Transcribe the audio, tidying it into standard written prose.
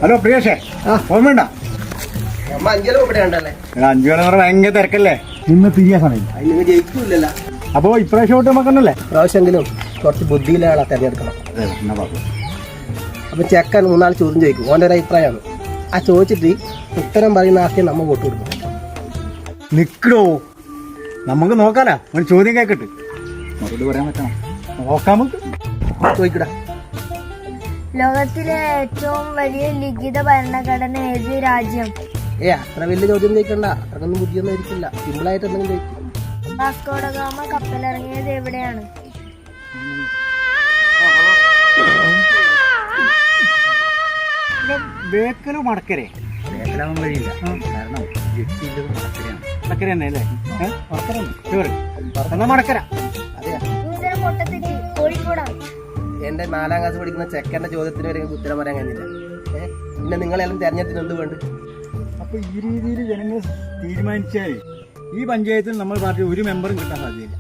Hello പ്രിയേഷേ, ഓർമ്മ അഞ്ചു വേള ഭയങ്കര തിരക്കല്ലേ, ഇന്ന് തിരിയാ സമയം ജയിക്കൂലല്ലോ. അപ്പൊ ഇപ്രാവശ്യം തൊട്ട് നമുക്കുണ്ടല്ലേ, പ്രാവശ്യമെങ്കിലും കുറച്ച് ബുദ്ധിയിലെ ആളെ തിരഞ്ഞെടുക്കണം. അപ്പൊ ചെക്കൻ 3-4 ചോദ്യം ചോദിക്കും, ഓൻ്റെ ഒരു അഭിപ്രായമാണ്. ആ ചോദിച്ചിട്ട് ഉത്തരം പറയുന്ന ആക്കി നമ്മ വോട്ട് കൊടുക്കും. നിക്കടോ, നമുക്ക് നോക്കാലാ. ഒരു ചോദ്യം കേക്കട്ട്, മറുപടി പറയാൻ പറ്റണം. നോക്കാം നമുക്ക്. ചോദിക്കടാ. ലോകത്തിലെ ഏറ്റവും വലിയ ലിഖിത ഭരണഘടന ഏത് രാജ്യം? അത്ര വലിയ ചോദ്യം ചോദിക്കണ്ട, അത്രക്കൊന്നും ബുദ്ധിയൊന്നും ഇരിക്കില്ല. സിമ്പിളായിട്ട് എന്തെങ്കിലും ചോദിക്കും. വാസ്കോ ഡ ഗാമ കപ്പലിറങ്ങിയത് എവിടെയാണ്? ബേക്കലോ മടക്കരേ? ബേക്കലാവാൻ വഴിയില്ല, കാരണം മടക്കര തന്നെ അല്ലേ? എന്നാ മടക്കര. അതെയാ, പൊട്ടത്തിട്ട് കോഴിക്കോടാണ്. എന്റെ 4ാം ക്ലാസ് പഠിക്കുന്ന ചെക്കന്റെ ചോദ്യത്തിന് വരെ ഉത്തരം പറയാൻ കഴിഞ്ഞില്ല. പിന്നെ നിങ്ങളെല്ലാം തെരഞ്ഞെടുത്തിന് എന്ത് വേണ്ട? അപ്പൊ ഈ രീതിയിൽ ജനങ്ങൾ തീരുമാനിച്ചാൽ ഈ പഞ്ചായത്തിൽ നമ്മൾ പാർട്ടി ഒരു മെമ്പറും കിട്ടാൻ സാധ്യതയില്ല.